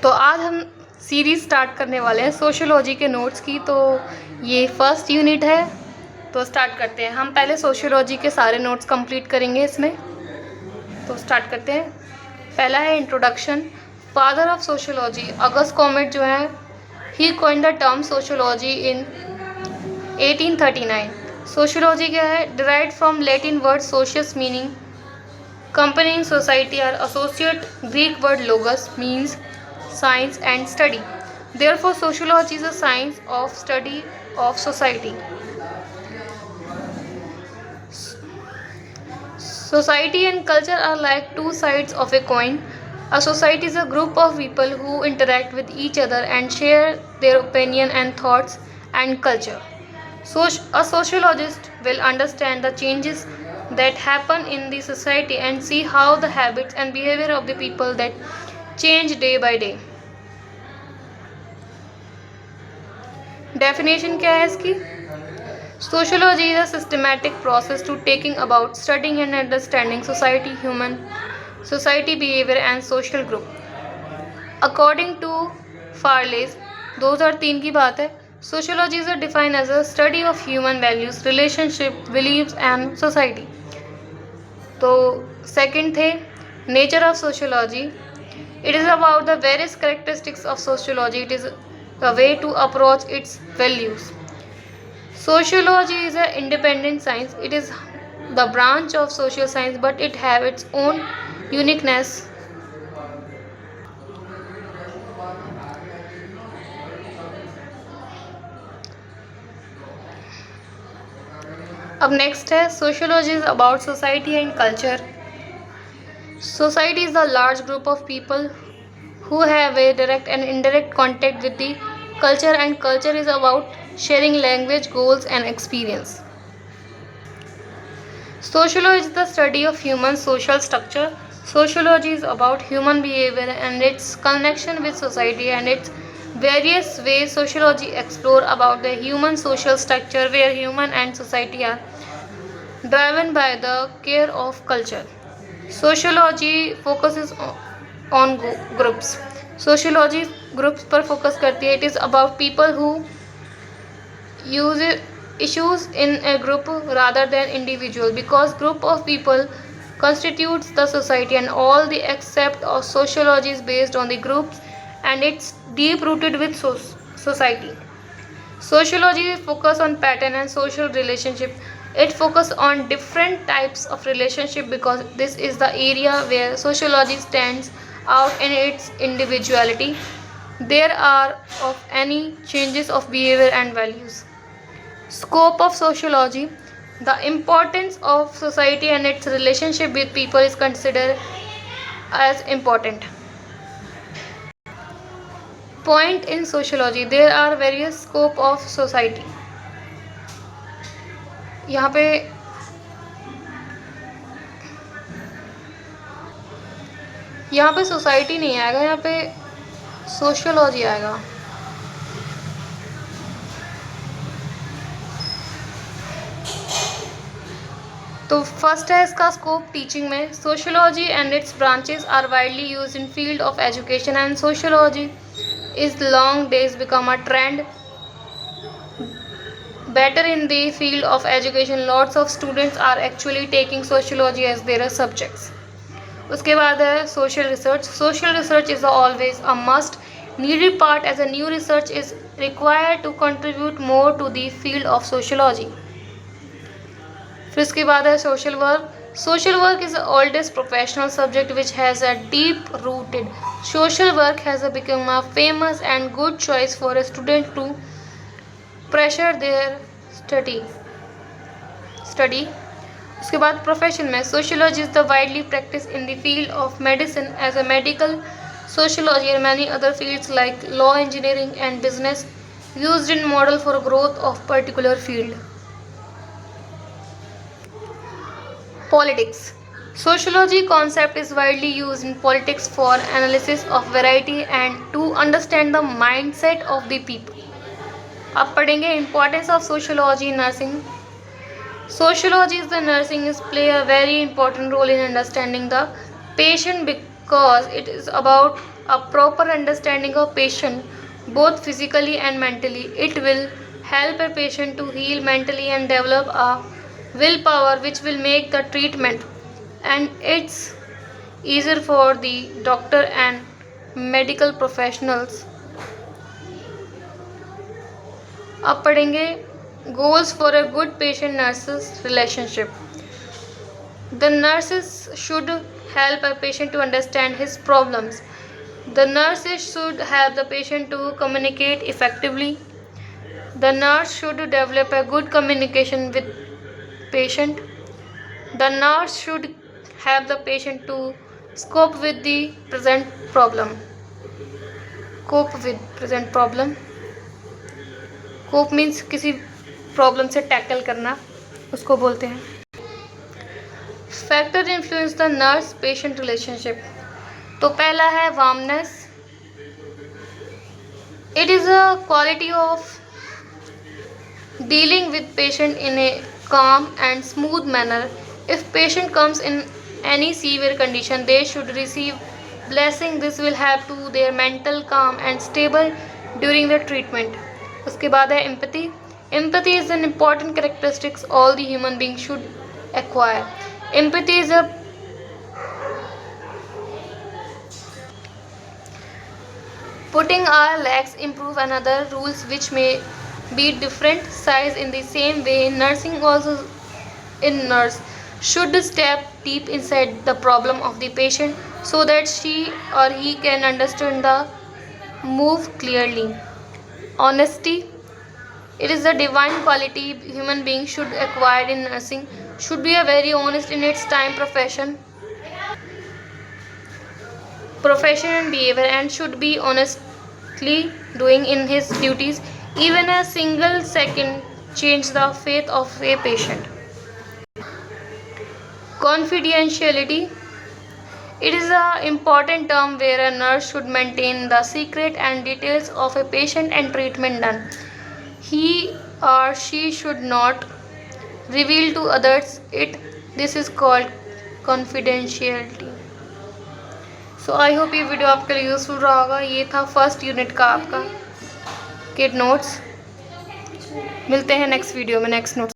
तो आज हम सीरीज़ स्टार्ट करने वाले हैं सोशियोलॉजी के नोट्स की। तो ये फर्स्ट यूनिट है, तो स्टार्ट करते हैं। हम पहले सोशियोलॉजी के सारे नोट्स कंप्लीट करेंगे इसमें। तो स्टार्ट करते हैं। पहला है introduction. Father of sociology Auguste Comte जो है, he coined the term sociology in 1839। Sociology क्या है? Derived from Latin word socius meaning accompanying society or associate Greek word logos means science and study. Therefore, sociology is a science of study of society. Society and culture are like two sides of a coin. A society is a group of people who interact with each other and share their opinion and thoughts and culture. So, a sociologist will understand the changes that happen in the society and see how the habits and behavior of the people that change day by day. Definition क्या है इसकी? Sociology is a systematic process to taking about studying and understanding society, human society behavior and social group. According to Farley's 2003 की बात है, sociology is defined as a study of human values, relationship, beliefs and society. तो second the nature of sociology. It is about the various characteristics of sociology. It is the way to approach its values. Sociology is a independent science. It is the branch of social science but it have its own uniqueness. अब next है sociology is about society and culture. Society is a large group of people who have a direct and indirect contact with the culture, and culture is about sharing language, goals and experience. Sociology is the study of human social structure. Sociology is about human behavior and its connection with society and its various ways. Sociology explore about the human social structure where human and society are driven by the care of culture. Sociology focuses on groups. Sociology groups पर focus करती है। It is about people who use issues in a group rather than individual, because group of people constitutes the society and all the accept of sociology is based on the groups and it's deep rooted with society. Sociology focus on pattern and social relationship. It focus on different types of relationship because this is the area where sociology stands out in its individuality. There are of any changes of behavior and values. Scope of sociology. The importance of society and its relationship with people is considered as important. Point in sociology. There are various scope of society. यहाँ पे society नहीं आएगा, यहाँ पे sociology आएगा। तो first है इसका स्कोप टीचिंग में। Sociology and its branches are widely used in field of education and sociology is long days become a trend better in the field of education. Lots of students are actually taking sociology as their subjects. उसके बाद है social research. Social research is always a must needed part as a new research is required to contribute more to the field of sociology. फिर इसके बाद है social work. Social work is the oldest professional subject which has a deep rooted. Social work has become a famous and good choice for a student to pressure their study. उसके बाद profession में sociology is the widely practice in the field of medicine as a medical sociology and many other fields like law, engineering and business used in model for growth of particular field. Politics. Sociology concept is widely used in politics for analysis of variety and to understand the mindset of the people. अब पढ़ेंगे importance of sociology in nursing. Sociology is the nursing is play a very important role in understanding the patient because it is about a proper understanding of patient both physically and mentally. It will help a patient to heal mentally and develop a willpower which will make the treatment and it's easier for the doctor and medical professionals. अब पढ़ेंगे goals for a good patient nurses relationship. The nurses should help a patient to understand his problems. The nurses should help the patient to communicate effectively. The nurse should develop a good communication with patient. The nurse should help the patient to cope with the present problem. Cope with present problem. Cope means किसी problem से tackle करना, उसको बोलते हैं. Factor influence the nurse patient relationship. तो पहला है warmness. It is a quality of dealing with patient in a calm and smooth manner. If patient comes in any severe condition, they should receive blessing. This will help to their mental calm and stable during the treatment. उसके बाद है empathy. Empathy is an important characteristics all the human beings should acquire. Empathy is a putting our legs improve another rules which may be different size in the same way. Nursing also in nurse should step deep inside the problem of the patient so that she or he can understand the move clearly. Honesty. It is a divine quality human being should acquire in nursing. Should be a very honest in its time profession and behavior and should be honestly doing in his duties. Even a single second change the fate of a patient. Confidentiality. It is an important term where a nurse should maintain the secret and details of a patient and treatment done. He or she should not reveal to others it. This is called confidentiality. So I hope ये video आपके लिए useful रहा होगा. ये था first unit का आपका kid notes. मिलते हैं नेक्स्ट वीडियो में नेक्स्ट नोट्स.